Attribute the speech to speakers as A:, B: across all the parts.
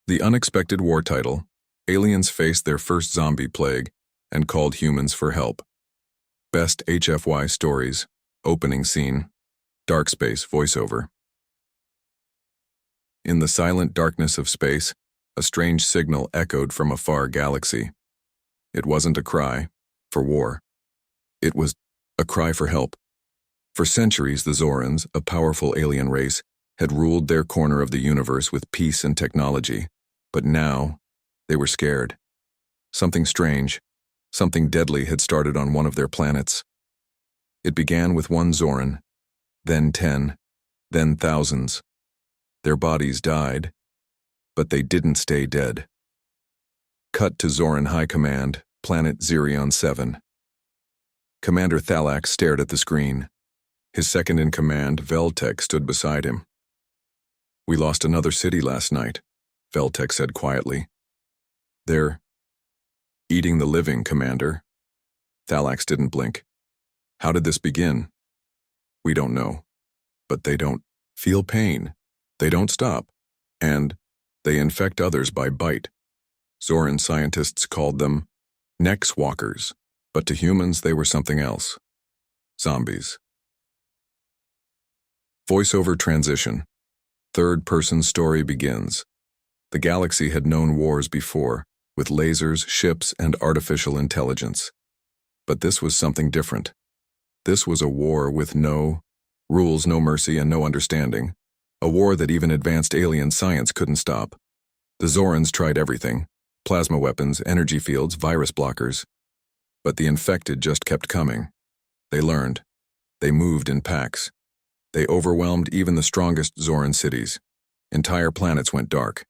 A: The unexpected war title, aliens faced their first zombie plague and called humans for help. Best HFY stories, opening scene, dark space voiceover. In the silent darkness of space, a strange signal echoed from a far galaxy. It wasn't a cry for war. It was a cry for help. For centuries, the Zorans, a powerful alien race, had ruled their corner of the universe with peace and technology. But now, they were scared. Something strange, something deadly had started on one of their planets. It began with one Zoran, then 10, then thousands. Their bodies died, but they didn't stay dead. Cut to Zoran High Command, Planet Zerion 7. Commander Thalax stared at the screen. His second-in-command, Veltek, stood beside him. "We lost another city last night," Veltek said quietly. "They're eating the living, Commander." Thalax didn't blink. "How did this begin?" "We don't know. But they don't feel pain. They don't stop. And they infect others by bite. Zoran scientists called them Nex Walkers, but to humans they were something else. Zombies." Voiceover transition. Third-person story begins. The galaxy had known wars before, with lasers, ships, and artificial intelligence. But this was something different. This was a war with no rules, no mercy, and no understanding. A war that even advanced alien science couldn't stop. The Zorans tried everything: plasma weapons, energy fields, virus blockers. But the infected just kept coming. They learned. They moved in packs. They overwhelmed even the strongest Zoran cities. Entire planets went dark.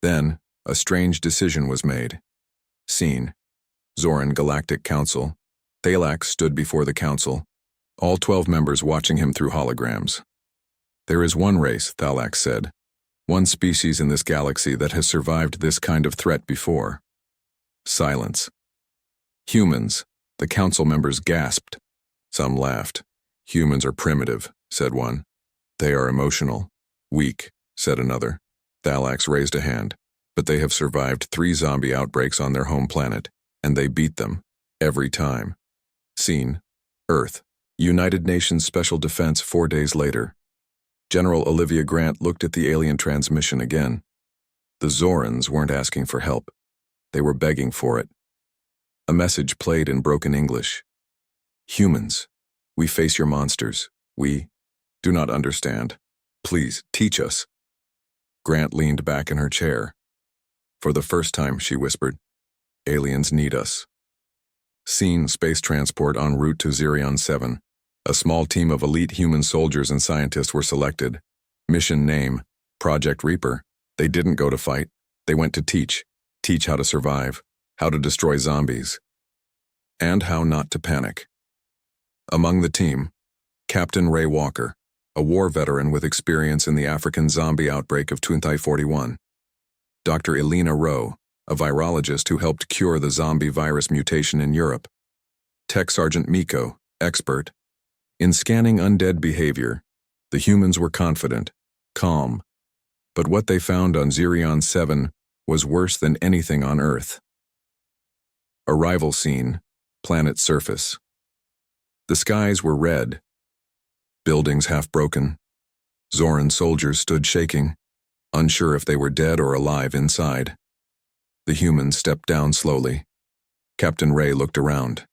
A: Then, a strange decision was made. Scene: Zoran Galactic Council. Thalax stood before the council, all 12 members watching him through holograms. "There is one race," Thalax said, "one species in this galaxy that has survived this kind of threat before." Silence. "Humans," the council members gasped. Some laughed. "Humans are primitive," said one. "They are emotional. Weak," said another. Thalax raised a hand. "But they have survived 3 zombie outbreaks on their home planet, and they beat them. Every time." Scene: Earth. United Nations Special Defense 4 days later. General Olivia Grant looked at the alien transmission again. The Zorans weren't asking for help. They were begging for it. A message played in broken English. "Humans, we face your monsters. We do not understand. Please, teach us." Grant leaned back in her chair. "For the first time," she whispered, "aliens need us." Scene: space transport en route to Zerion 7. A small team of elite human soldiers and scientists were selected. Mission name: Project Reaper. They didn't go to fight. They went to teach. Teach how to survive, how to destroy zombies, and how not to panic. Among the team, Captain Ray Walker, a war veteran with experience in the African zombie outbreak of 2041. Dr. Elena Rowe, a virologist who helped cure the zombie virus mutation in Europe. Tech Sergeant Miko, expert. In scanning undead behavior, the humans were confident, calm. But what they found on Zerion 7 was worse than anything on Earth. Arrival scene: planet surface. The skies were red. Buildings half broken. Zoran soldiers stood shaking, unsure if they were dead or alive inside. The humans stepped down slowly. Captain Ray looked around.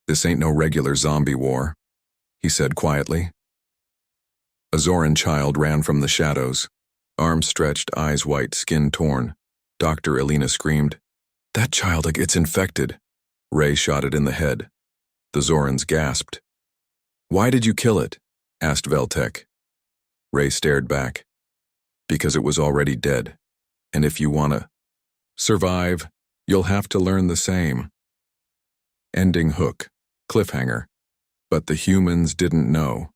A: "This ain't no regular zombie war," he said quietly. A Zoran child ran from the shadows, arms stretched, eyes white, skin torn. Dr. Elena screamed, "That child, it's infected." Ray shot it in the head. The Zorans gasped. "Why did you kill it?" asked Veltek. Ray stared back. "Because it was already dead. And if you wanna survive, you'll have to learn the same." Ending hook, cliffhanger. But the humans didn't know.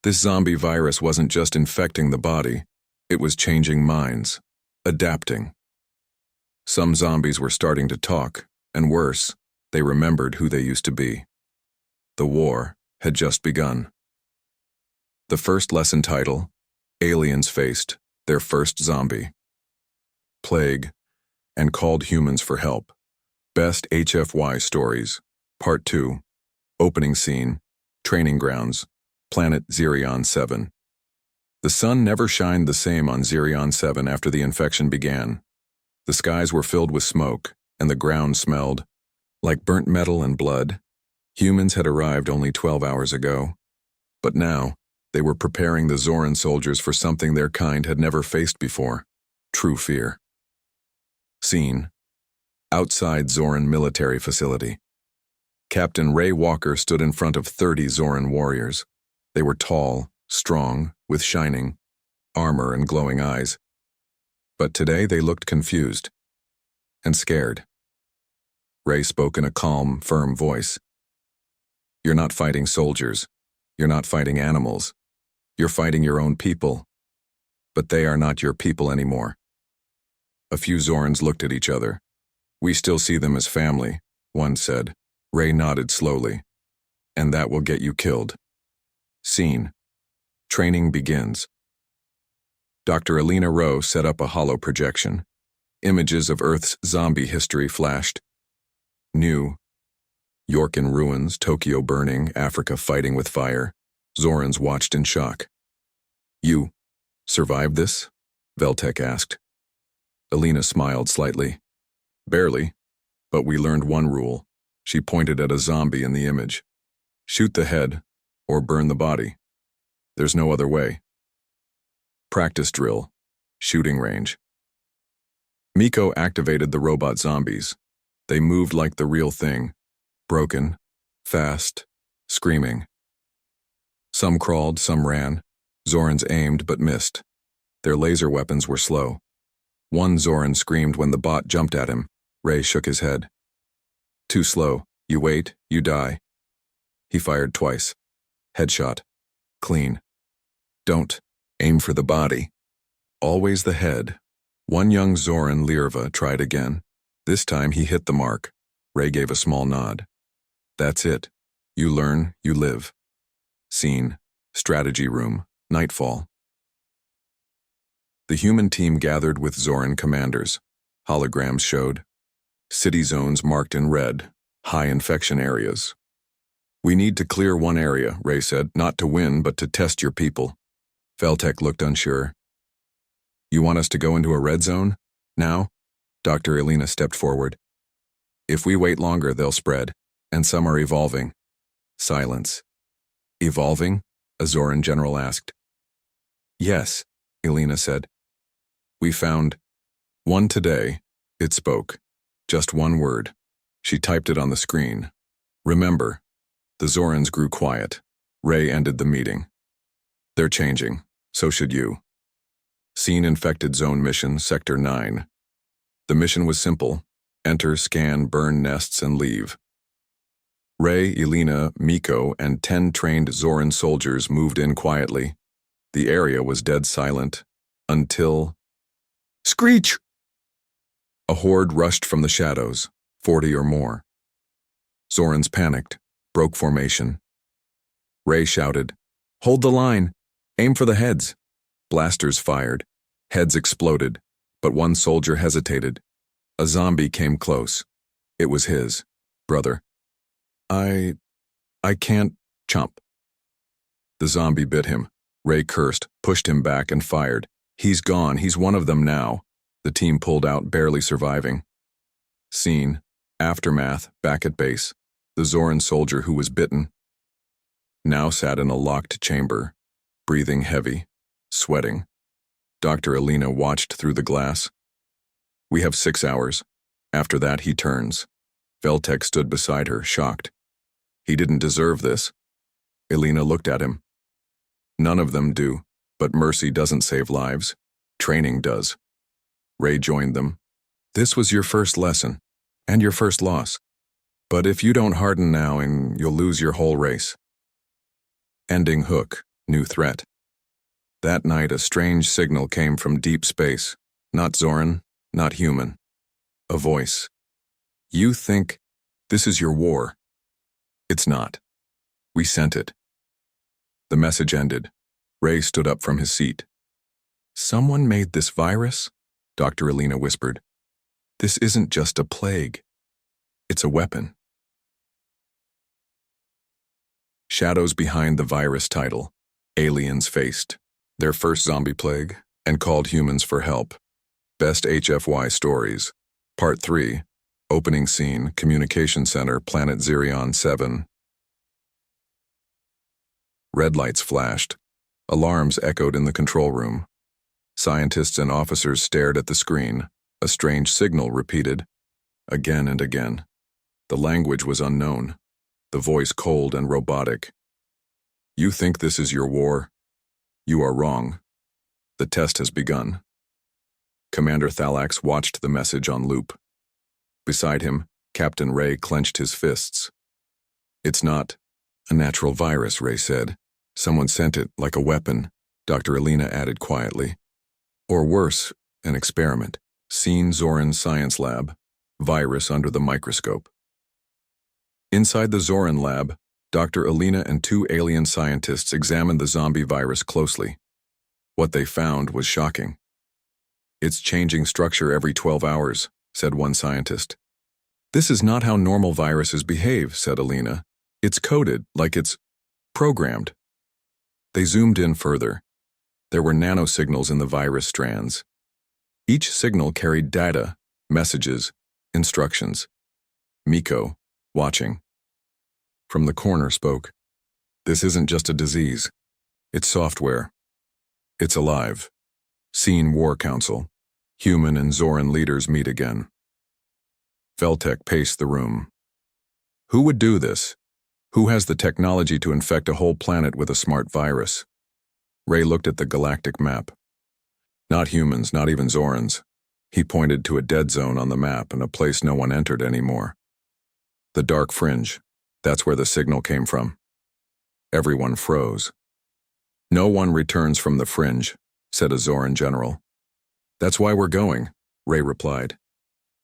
A: This zombie virus wasn't just infecting the body, it was changing minds, adapting. Some zombies were starting to talk, and worse, they remembered who they used to be. The war had just begun. The first lesson title: Aliens faced their first zombie. plague, and called humans for help. Best HFY Stories, Part 2, Opening Scene, Training Grounds, Planet Zerion 7. The sun never shined the same on Zerion 7 after the infection began. The skies were filled with smoke, and the ground smelled like burnt metal and blood. Humans had arrived only 12 hours ago, but now they were preparing the Zoran soldiers for something their kind had never faced before: true fear. Scene: outside Zoran military facility. Captain Ray Walker stood in front of 30 Zoran warriors. They were tall, strong, with shining armor and glowing eyes. But today they looked confused and scared. Ray spoke in a calm, firm voice. "You're not fighting soldiers. You're not fighting animals. You're fighting your own people. But they are not your people anymore." A few Zorans looked at each other. "We still see them as family," one said. Ray nodded slowly. "And that will get you killed." Scene: training begins. Dr. Alina Rowe set up a hollow projection. Images of Earth's zombie history flashed. New York in ruins, Tokyo burning, Africa fighting with fire. Zorans watched in shock. "You survived this?" Veltek asked. Alina smiled slightly. "Barely, but we learned one rule." She pointed at a zombie in the image. "Shoot the head, or burn the body. There's no other way." Practice drill. Shooting range. Miko activated the robot zombies. They moved like the real thing. Broken, fast, screaming. Some crawled, some ran. Zorans aimed but missed. Their laser weapons were slow. One Zoran screamed when the bot jumped at him. Ray shook his head. "Too slow. You wait, you die." He fired twice. Headshot. Clean. "Don't aim for the body. Always the head." One young Zoran, Lirva, tried again. This time he hit the mark. Ray gave a small nod. "That's it. You learn, you live." Scene: strategy room, nightfall. The human team gathered with Zoran commanders. Holograms showed. City zones marked in red, high infection areas. "We need to clear one area," Ray said, "not to win, but to test your people." Veltek looked unsure. "You want us to go into a red zone? Now?" Dr. Alina stepped forward. "If we wait longer, they'll spread, and some are evolving." Silence. "Evolving?" a Zoran general asked. "Yes," Alina said. "We found one today." It spoke. Just one word. She typed it on the screen. "Remember." The Zorans grew quiet. Ray ended the meeting. "They're changing. So should you." Scene: infected zone mission, Sector 9. The mission was simple: enter, scan, burn nests, and leave. Ray, Elena, Miko, and 10 trained Zoran soldiers moved in quietly. The area was dead silent until... Screech! A horde rushed from the shadows, 40 or more. Zorans panicked, broke formation. Ray shouted, "Hold the line! Aim for the heads!" Blasters fired. Heads exploded, but one soldier hesitated. A zombie came close. It was his brother. I can't, chomp." The zombie bit him. Ray cursed, pushed him back, and fired. "He's gone. He's one of them now." The team pulled out, barely surviving. Scene: aftermath, back at base. The Zoran soldier who was bitten now sat in a locked chamber, breathing heavy, sweating. Dr. Alina watched through the glass. "We have 6 hours. After that, he turns." Veltek stood beside her, shocked. "He didn't deserve this." Elena looked at him. "None of them do, but mercy doesn't save lives. Training does." Ray joined them. "This was your first lesson, and your first loss. But if you don't harden now, and you'll lose your whole race." Ending hook, new threat. That night, a strange signal came from deep space. Not Zoran, not human. A voice. "You think this is your war. It's not. We sent it." The message ended. Ray stood up from his seat. "Someone made this virus?" Dr. Alina whispered. This isn't just a plague. It's a weapon. Shadows behind the virus title. Aliens faced their first zombie plague and called humans for help. Best HFY stories. Part 3. Opening scene, Communication Center, Planet Zirion 7. Red lights flashed. Alarms echoed in the control room. Scientists and officers stared at the screen. A strange signal repeated. Again and again. The language was unknown. The voice cold and robotic. You think this is your war? You are wrong. The test has begun. Commander Thalax watched the message on loop. Beside him, Captain Ray clenched his fists. It's not a natural virus, Ray said. Someone sent it like a weapon, Dr. Alina added quietly. Or worse, an experiment. Seen Zoran Science Lab. Virus under the microscope. Inside the Zoran lab, Dr. Alina and 2 alien scientists examined the zombie virus closely. What they found was shocking. It's changing structure every 12 hours, said one scientist. This is not how normal viruses behave, said Alina. It's coded, like it's programmed. They zoomed in further. There were nanosignals in the virus strands. Each signal carried data, messages, instructions. Miko, watching, from the corner spoke. This isn't just a disease. It's software. It's alive. Scene War Council. Human and Zoran leaders meet again. Veltek paced the room. Who would do this? Who has the technology to infect a whole planet with a smart virus? Ray looked at the galactic map. Not humans, not even Zorans. He pointed to a dead zone on the map and a place no one entered anymore. The dark fringe. That's where the signal came from. Everyone froze. No one returns from the fringe, said a Zoran general. That's why we're going, Ray replied.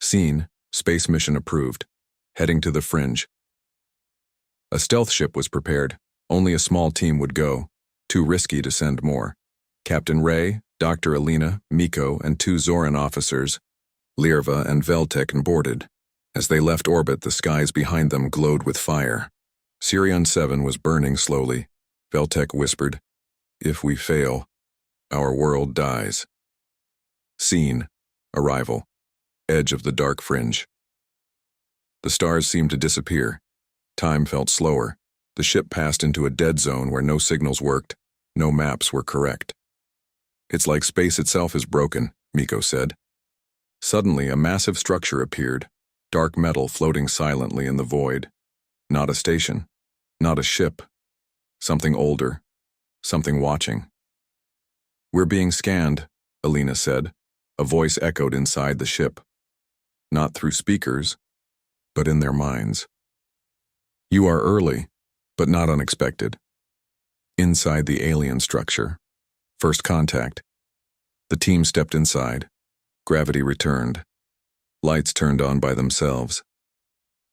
A: Scene, space mission approved. Heading to the fringe. A stealth ship was prepared. Only a small team would go. Too risky to send more. Captain Ray, Dr. Alina, Miko, and 2 Zoran officers, Lirva and Veltek, boarded. As they left orbit, the skies behind them glowed with fire. Zirion 7 was burning slowly. Veltek whispered, If we fail, our world dies. Scene, arrival, edge of the dark fringe. The stars seemed to disappear. Time felt slower. The ship passed into a dead zone where no signals worked, no maps were correct. It's like space itself is broken, Miko said. Suddenly, a massive structure appeared, dark metal floating silently in the void. Not a station, not a ship. Something older, something watching. We're being scanned, Alina said. A voice echoed inside the ship. Not through speakers, but in their minds. You are early, but not unexpected. Inside the alien structure. First contact. The team stepped inside. Gravity returned. Lights turned on by themselves.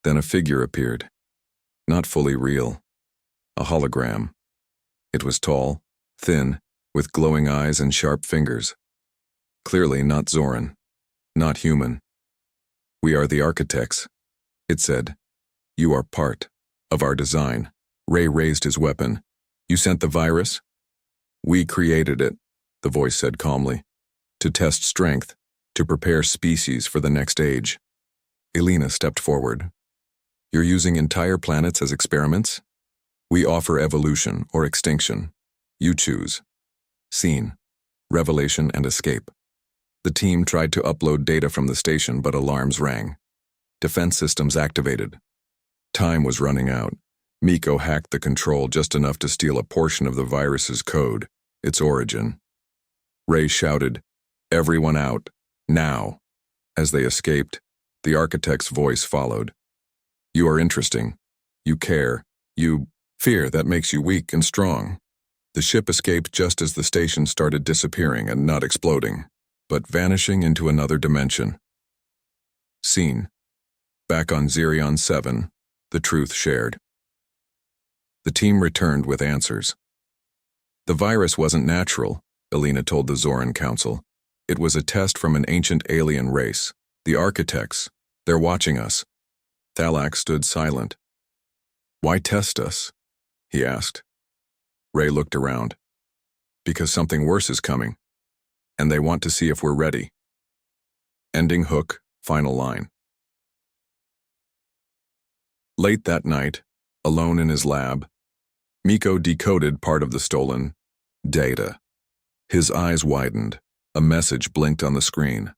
A: Then a figure appeared. Not fully real. A hologram. It was tall, thin, with glowing eyes and sharp fingers. Clearly not Zoran. Not human. We are the architects, it said. You are part of our design. Ray raised his weapon. You sent the virus? We created it, the voice said calmly. To test strength, to prepare species for the next age. Alina stepped forward. You're using entire planets as experiments? We offer evolution or extinction. You choose. Scene, revelation and escape. The team tried to upload data from the station, but alarms rang. Defense systems activated. Time was running out. Miko hacked the control just enough to steal a portion of the virus's code, its origin. Ray shouted, Everyone out, now. As they escaped, the architect's voice followed. You are interesting. You care. You fear that makes you weak and strong. The ship escaped just as the station started disappearing and not exploding, but vanishing into another dimension. Scene. Back on Zirion 7, the truth shared. The team returned with answers. The virus wasn't natural, Alina told the Zoran Council. It was a test from an ancient alien race. The architects. They're watching us. Thalak stood silent. Why test us? He asked. Ray looked around. Because something worse is coming. And they want to see if we're ready. Ending hook, final line. Late that night, alone in his lab, Miko decoded part of the stolen data. His eyes widened. A message blinked on the screen.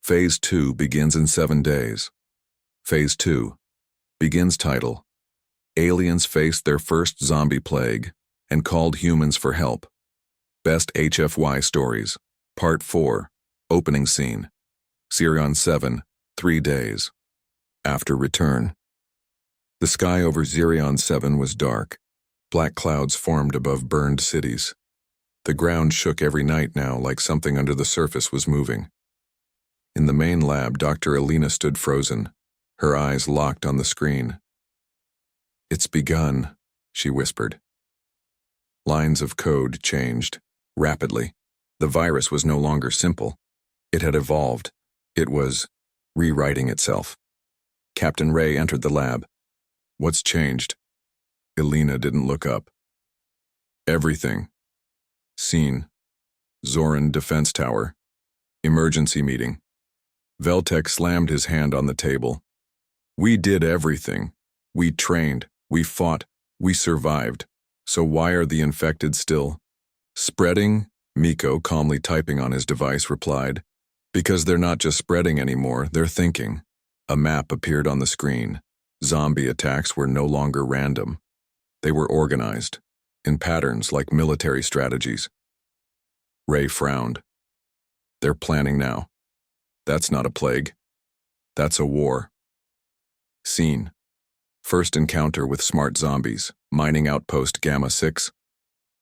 A: Phase 2 begins in 7 days. Phase 2 begins title. Aliens faced their first zombie plague and called humans for help. Best HFY stories. Part 4. Opening scene. Sirion 7, 3 days. After return. The sky over Sirion 7 was dark. Black clouds formed above burned cities. The ground shook every night now like something under the surface was moving. In the main lab, Dr. Alina stood frozen, her eyes locked on the screen. It's begun, she whispered. Lines of code changed, rapidly. The virus was no longer simple. It had evolved. It was rewriting itself. Captain Ray entered the lab. What's changed? Alina didn't look up. Everything. Scene. Zoran Defense Tower. Emergency meeting. Veltek slammed his hand on the table. We did everything. We trained. We fought. We survived. So why are the infected still spreading? Miko, calmly typing on his device, replied. Because they're not just spreading anymore, they're thinking. A map appeared on the screen. Zombie attacks were no longer random. They were organized, in patterns like military strategies. Ray frowned. They're planning now. That's not a plague. That's a war. Scene. First encounter with smart zombies, mining outpost Gamma 6.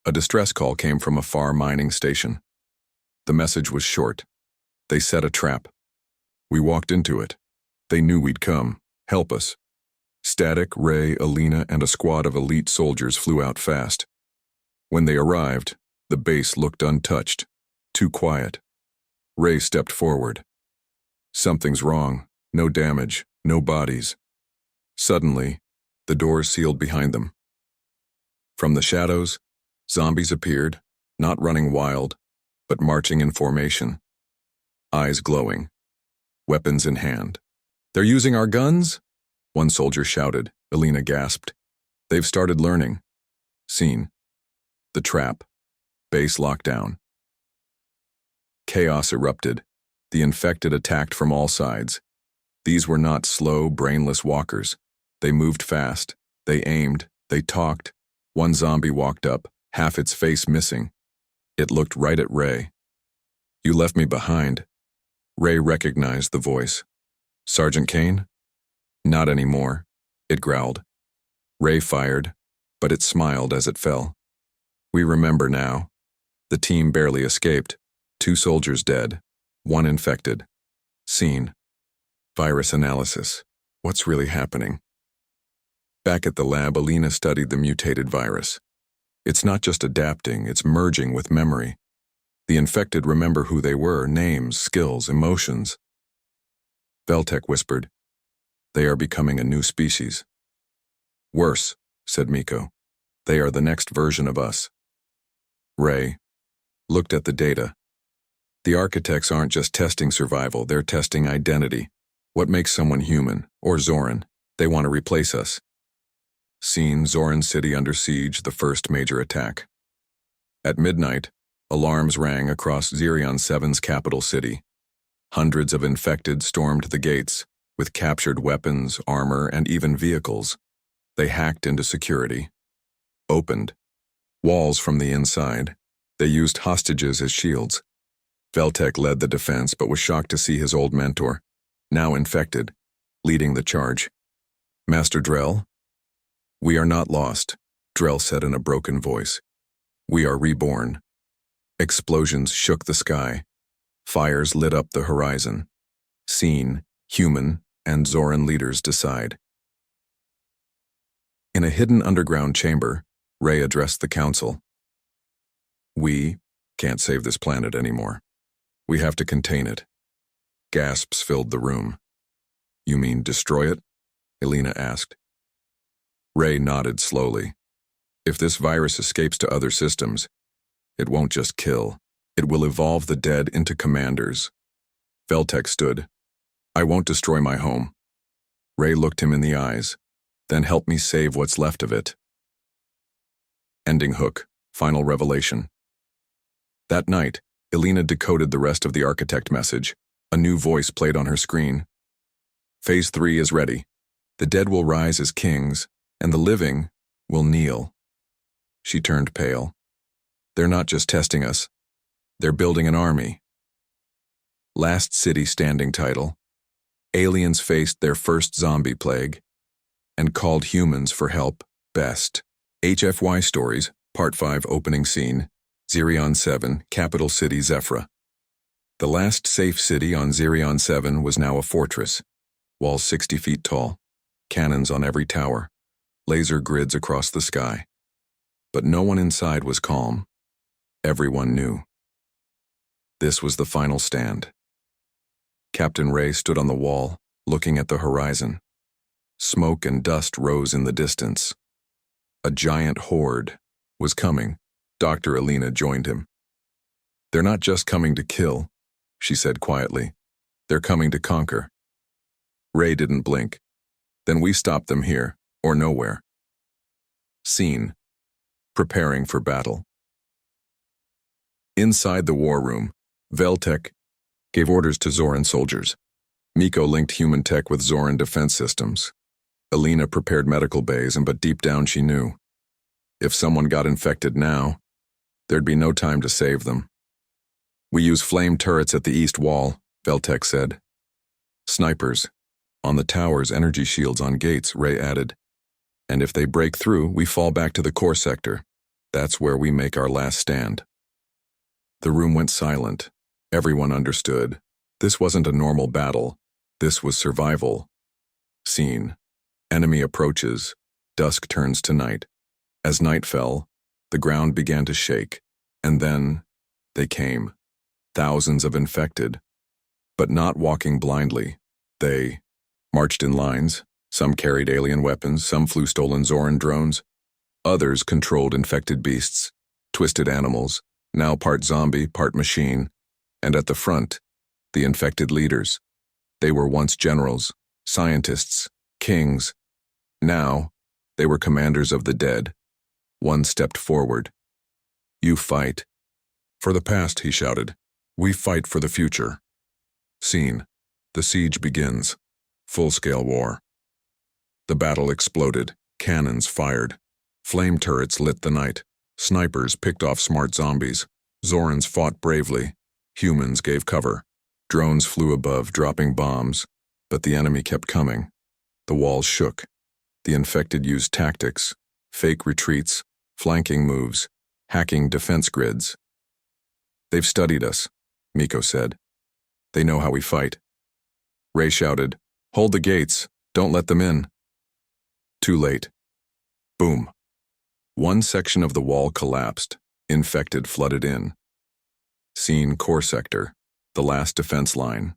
A: A distress call came from a far mining station. The message was short. They set a trap. We walked into it. They knew we'd come. Help us. Static, Ray, Alina, and a squad of elite soldiers flew out fast. When they arrived, the base looked untouched. Too quiet. Ray stepped forward. Something's wrong. No damage. No bodies. Suddenly, the doors sealed behind them. From the shadows, zombies appeared, not running wild, but marching in formation. Eyes glowing. Weapons in hand. They're using our guns? One soldier shouted. Alina gasped. They've started learning. Scene. The trap. Base lockdown. Chaos erupted. The infected attacked from all sides. These were not slow, brainless walkers. They moved fast. They aimed. They talked. One zombie walked up, half its face missing. It looked right at Ray. You left me behind. Ray recognized the voice. Sergeant Kane? Not anymore, it growled. Ray fired, but it smiled as it fell. We remember now. The team barely escaped. 2 soldiers dead. 1 infected. Scene. Virus analysis. What's really happening? Back at the lab, Alina studied the mutated virus. It's not just adapting, it's merging with memory. The infected remember who they were, names, skills, emotions. Veltek whispered. They are becoming a new species. Worse, said Miko. They are the next version of us. Ray looked at the data. The architects aren't just testing survival, they're testing identity. What makes someone human, or Zoran? They want to replace us. Scene, Zoran City under siege, the first major attack. At midnight, alarms rang across Sirion 7's capital city. Hundreds of infected stormed the gates, with captured weapons, armor, and even vehicles. They hacked into security. Opened. Walls from the inside. They used hostages as shields. Veltek led the defense but was shocked to see his old mentor, now infected, leading the charge. Master Drell? We are not lost, Drell said in a broken voice. We are reborn. Explosions shook the sky. Fires lit up the horizon. Scene, human, and Zoran leaders decide. In a hidden underground chamber, Ray addressed the council. We can't save this planet anymore. We have to contain it. Gasps filled the room. You mean destroy it? Elena asked. Ray nodded slowly. If this virus escapes to other systems, it won't just kill. It will evolve the dead into commanders. Veltek stood. I won't destroy my home. Ray looked him in the eyes. Then help me save what's left of it. Ending hook. Final revelation. That night, Elena decoded the rest of the architect message. A new voice played on her screen. Phase 3 is ready. The dead will rise as kings, and the living will kneel. She turned pale. They're not just testing us. They're building an army. Last city standing title. Aliens faced their first zombie plague and called humans for help. Best. HFY Stories, Part 5 Opening Scene, Zirion 7, Capital City Zephra. The last safe city on Zirion 7 was now a fortress, walls 60 feet tall, cannons on every tower, laser grids across the sky. But no one inside was calm. Everyone knew. This was the final stand. Captain Ray stood on the wall, looking at the horizon. Smoke and dust rose in the distance. A giant horde was coming. Dr. Elena joined him. They're not just coming to kill, she said quietly. They're coming to conquer. Ray didn't blink. Then we stop them here, or nowhere. Scene. Preparing for battle. Inside the war room, Veltek gave orders to Zoran soldiers. Miko linked human tech with Zoran defense systems. Elena prepared medical bays, but deep down she knew. If someone got infected now, there'd be no time to save them. We use flame turrets at the east wall, Veltek said. Snipers. On the towers, energy shields on gates, Ray added. And if they break through, we fall back to the core sector. That's where we make our last stand. The room went silent. Everyone understood. This wasn't a normal battle. This was survival. Scene. Enemy approaches. Dusk turns to night. As night fell, the ground began to shake. And then, they came. Thousands of infected. But not walking blindly. They marched in lines. Some carried alien weapons, some flew stolen Zoran drones. Others controlled infected beasts, twisted animals, now part zombie, part machine. And at the front, the infected leaders. They were once generals, scientists, kings. Now, they were commanders of the dead. One stepped forward. You fight. For the past, he shouted. We fight for the future. Scene. The siege begins. Full-scale war. The battle exploded. Cannons fired. Flame turrets lit the night. Snipers picked off smart zombies. Zorans fought bravely. Humans gave cover. Drones flew above, dropping bombs. But the enemy kept coming. The walls shook. The infected used tactics, fake retreats, flanking moves, hacking defense grids. They've studied us, Miko said. They know how we fight. Ray shouted, Hold the gates. Don't let them in. Too late. Boom. One section of the wall collapsed. Infected flooded in. Scene core sector, the last defense line.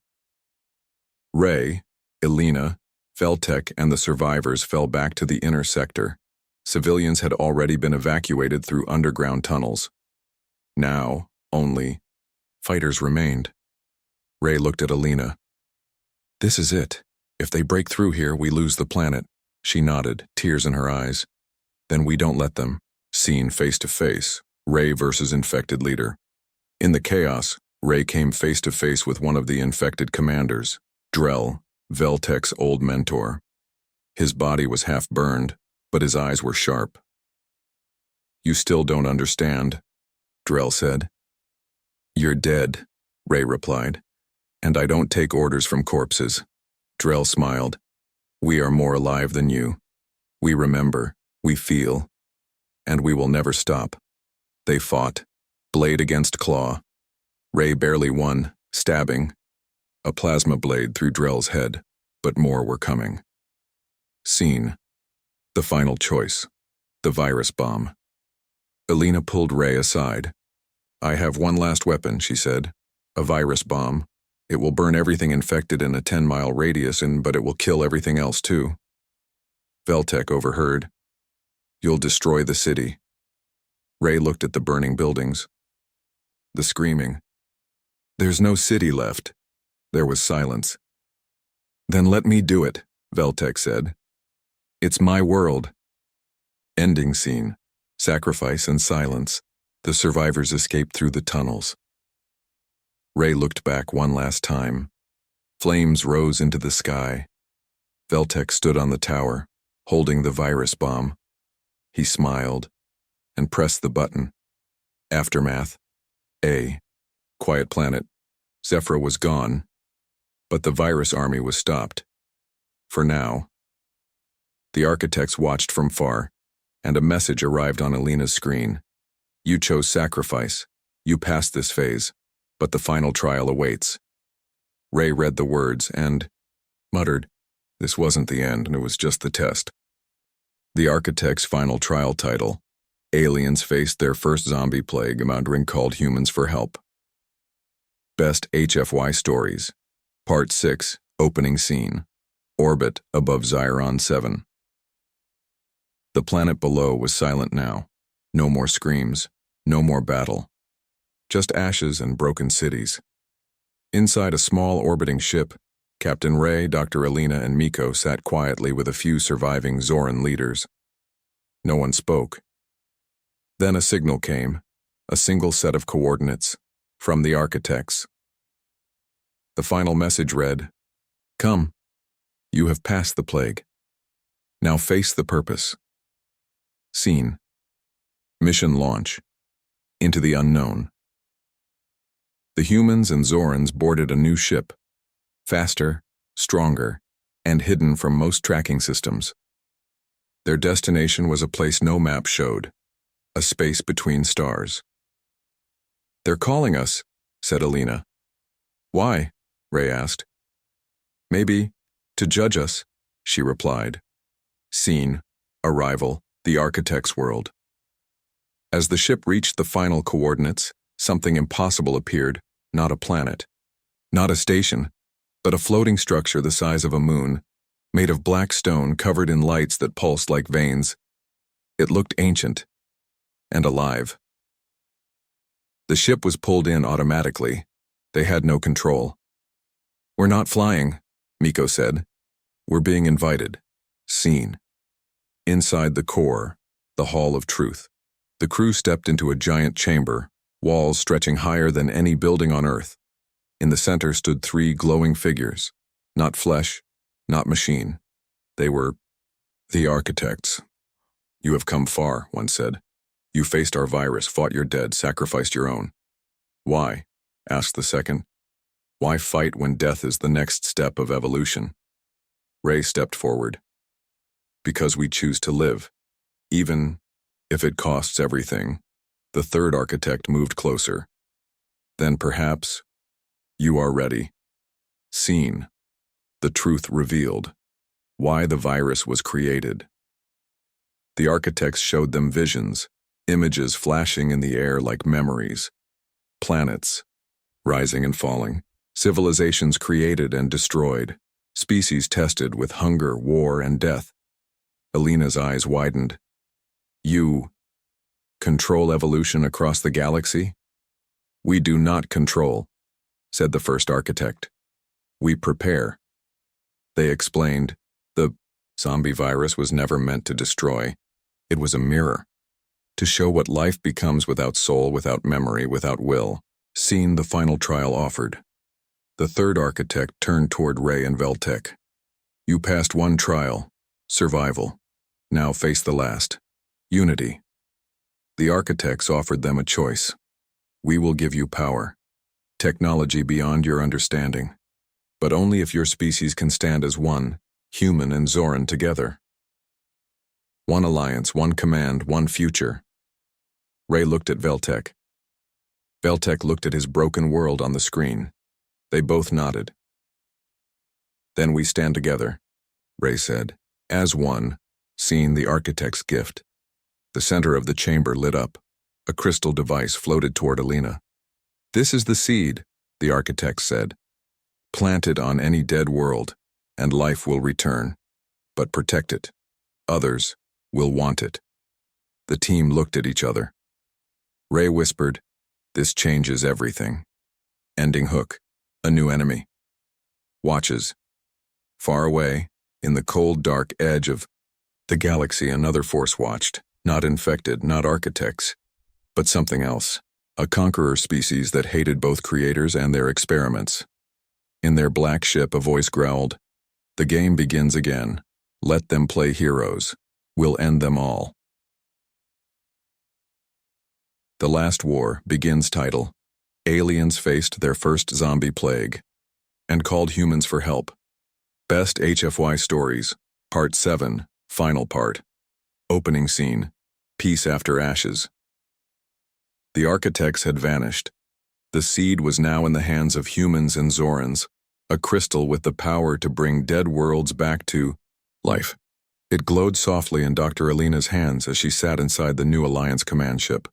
A: Ray, Elena, Veltek, and the survivors fell back to the inner sector. Civilians had already been evacuated through underground tunnels. Now, only, fighters remained. Ray looked at Elena. This is it. If they break through here, we lose the planet. She nodded, tears in her eyes. Then we don't let them. Scene face to face, Ray versus infected leader. In the chaos, Ray came face to face with one of the infected commanders, Drell, Veltek's old mentor. His body was half burned, but his eyes were sharp. You still don't understand, Drell said. You're dead, Ray replied, and I don't take orders from corpses. Drell smiled. We are more alive than you. We remember, we feel, and we will never stop. They fought, blade against claw. Ray barely won, stabbing. A plasma blade through Drell's head, but more were coming. Scene. The final choice. The virus bomb. Elena pulled Ray aside. I have one last weapon, she said. A virus bomb. It will burn everything infected in a 10-mile radius, but it will kill everything else too. Veltek overheard. You'll destroy the city. Ray looked at the burning buildings. The screaming. There's no city left. There was silence. Then let me do it, Veltek said. It's my world. Ending scene. Sacrifice and silence. The survivors escaped through the tunnels. Ray looked back one last time. Flames rose into the sky. Veltek stood on the tower, holding the virus bomb. He smiled and pressed the button. Aftermath. A. Quiet planet. Zephyra was gone, but the virus army was stopped. For now. The architects watched from far, and a message arrived on Alina's screen. You chose sacrifice. You passed this phase, but the final trial awaits. Ray read the words and muttered, this wasn't the end, and it was just the test. The architect's final trial title, Aliens Faced Their First Zombie Plague, Encountering Called Humans for Help. Best HFY Stories. Part 6, Opening Scene. Orbit above Xiron 7. The planet below was silent now. No more screams, no more battle. Just ashes and broken cities. Inside a small orbiting ship, Captain Ray, Dr. Alina, and Miko sat quietly with a few surviving Zoran leaders. No one spoke. Then a signal came, a single set of coordinates, from the architects. The final message read, Come, you have passed the plague. Now face the purpose. Scene. Mission launch. Into the unknown. The humans and Zorans boarded a new ship. Faster, stronger, and hidden from most tracking systems. Their destination was a place no map showed, a space between stars. They're calling us, said Alina. Why? Ray asked. Maybe, to judge us, she replied. Scene, arrival, the architect's world. As the ship reached the final coordinates, something impossible appeared, not a planet, not a station, but a floating structure the size of a moon, made of black stone covered in lights that pulsed like veins. It looked ancient and alive. The ship was pulled in automatically. They had no control. We're not flying, Miko said. We're being invited. Seen. Inside the core, the Hall of Truth. The crew stepped into a giant chamber, walls stretching higher than any building on Earth. In the center stood 3 glowing figures, not flesh, not machine. They were the architects. You have come far, one said. You faced our virus, fought your dead, sacrificed your own. Why? Asked the second. Why fight when death is the next step of evolution? Ray stepped forward. Because we choose to live, even if it costs everything. The third architect moved closer. Then perhaps you are ready. Seen. The truth revealed. Why the virus was created. The architects showed them visions, images flashing in the air like memories. Planets, rising and falling. Civilizations created and destroyed. Species tested with hunger, war, and death. Alina's eyes widened. You control evolution across the galaxy? We do not control, said the first architect. We prepare. They explained, the zombie virus was never meant to destroy. It was a mirror, to show what life becomes without soul, without memory, without will. Seen, the final trial offered. The third architect turned toward Ray and Veltek. You passed one trial, survival. Now face the last, unity. The architects offered them a choice. We will give you power, technology beyond your understanding, but only if your species can stand as one, human and Zoran together. One alliance, one command, one future. Ray looked at Veltek. Veltek looked at his broken world on the screen. They both nodded. Then we stand together, Ray said, as one, seeing the architect's gift. The center of the chamber lit up. A crystal device floated toward Alina. This is the seed, the architect said. Plant it on any dead world, and life will return. But protect it. Others will want it. The team looked at each other. Ray whispered, "This changes everything." Ending hook, a new enemy. Watches. Far away, in the cold, dark edge of the galaxy, another force watched. Not infected, not architects, but something else. A conqueror species that hated both creators and their experiments. In their black ship, a voice growled, "The game begins again. Let them play heroes. We'll end them all." The Last War begins. Title: Aliens faced their first zombie plague and called humans for help. Best HFY Stories, Part 7, Final Part. Opening scene: Peace after ashes. The architects had vanished. The seed was now in the hands of humans and Zorans, a crystal with the power to bring dead worlds back to life. It glowed softly in Dr. Alina's hands as she sat inside the new Alliance command ship.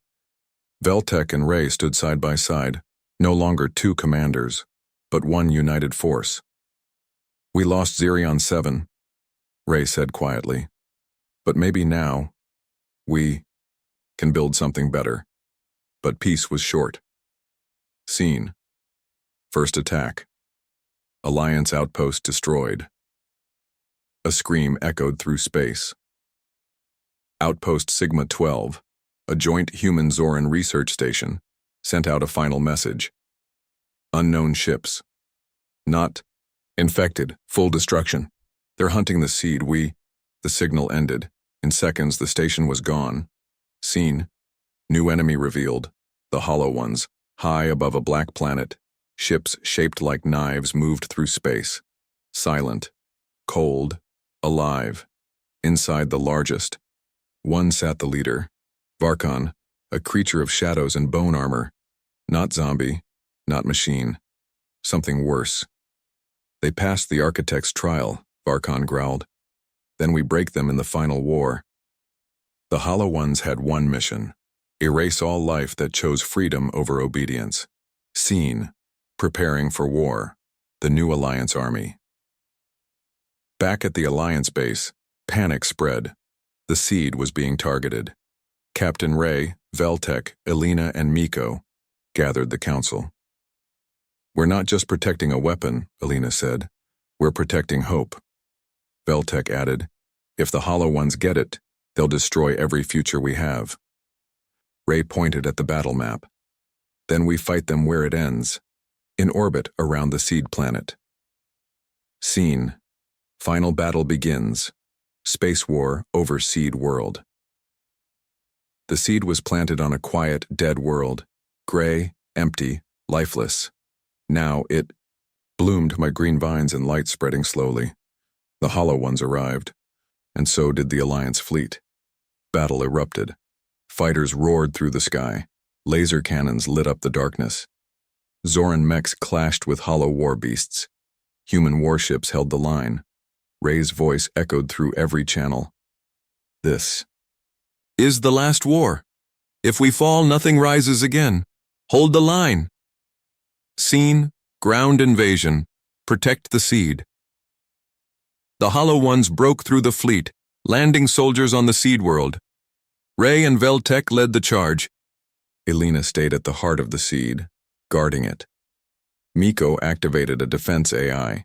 A: Veltek and Ray stood side by side, no longer two commanders, but one united force. "We lost Zirion 7, Ray said quietly. "But maybe now, we can build something better." But peace was short. Scene: First attack. Alliance outpost destroyed. A scream echoed through space. Outpost Sigma 12, a joint human-Zoran research station, sent out a final message. Unknown ships. Not infected, full destruction. They're hunting the seed. The signal ended. In seconds, the station was gone. Scene: New enemy revealed. The Hollow Ones, high above a black planet. Ships shaped like knives moved through space. Silent, cold, alive. Inside the largest. One sat the leader. Varkon, a creature of shadows and bone armor. Not zombie, not machine. Something worse. "They passed the architect's trial," Varkon growled. "Then we break them in the final war." The Hollow Ones had one mission: erase all life that chose freedom over obedience. Scene: Preparing for war. The new Alliance army. Back at the Alliance base, panic spread. The seed was being targeted. Captain Ray, Veltek, Alina, and Miko gathered the council. "We're not just protecting a weapon," Alina said. "We're protecting hope." Veltek added, "If the Hollow Ones get it, they'll destroy every future we have." Ray pointed at the battle map. "Then we fight them where it ends, in orbit around the seed planet." Scene: Final battle begins. Space war over seed world. The seed was planted on a quiet, dead world, gray, empty, lifeless. Now it bloomed, my green vines and light spreading slowly. The Hollow Ones arrived, and so did the Alliance fleet. Battle erupted. Fighters roared through the sky. Laser cannons lit up the darkness. Zoran mechs clashed with hollow war beasts. Human warships held the line. Ray's voice echoed through every channel. "This is the last war. If we fall, nothing rises again. Hold the line." Scene: Ground invasion. Protect the seed. The Hollow Ones broke through the fleet, landing soldiers on the seed world. Ray and Veltek led the charge. Alina stayed at the heart of the seed, guarding it. Miko activated a defense AI,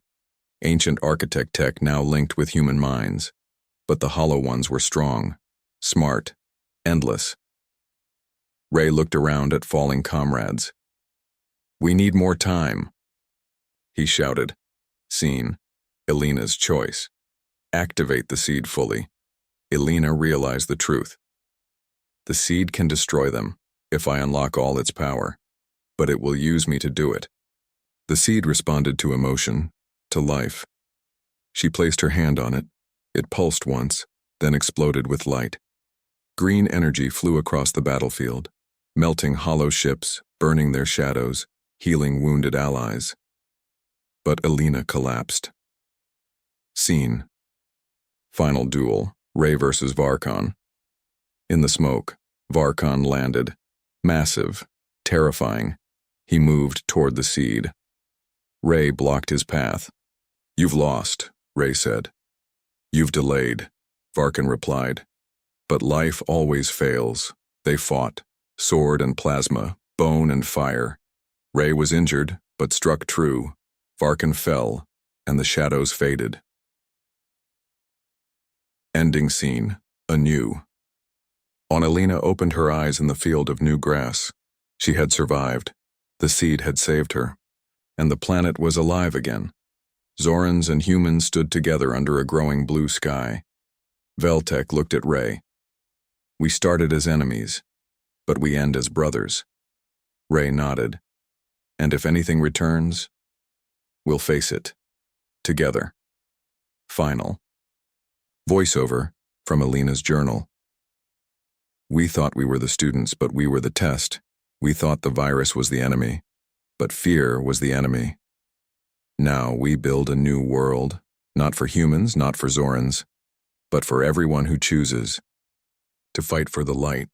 A: ancient architect tech now linked with human minds. But the Hollow Ones were strong, smart, endless. Ray looked around at falling comrades. "We need more time," he shouted. Scene: Alina's choice. Activate the seed fully. Alina realized the truth. The seed can destroy them if I unlock all its power, but it will use me to do it. The seed responded to emotion, to life. She placed her hand on it. It pulsed once, then exploded with light. Green energy flew across the battlefield, melting hollow ships, burning their shadows, healing wounded allies. But Alina collapsed. Scene: Final duel, Ray versus Varkon. In the smoke, Varkon landed. Massive, terrifying. He moved toward the seed. Ray blocked his path. "You've lost," Ray said. "You've delayed," Varkin replied. "But life always fails." They fought, sword and plasma, bone and fire. Ray was injured, but struck true. Varkin fell, and the shadows faded. Ending scene, anew. Alina opened her eyes in the field of new grass. She had survived. The seed had saved her. And the planet was alive again. Zorans and humans stood together under a growing blue sky. Veltek looked at Ray. "We started as enemies, but we end as brothers." Ray nodded. "And if anything returns, we'll face it. Together." Final. Voiceover from Alina's journal. "We thought we were the students, but we were the test. We thought the virus was the enemy, but fear was the enemy. Now we build a new world, not for humans, not for Zorans, but for everyone who chooses to fight for the light."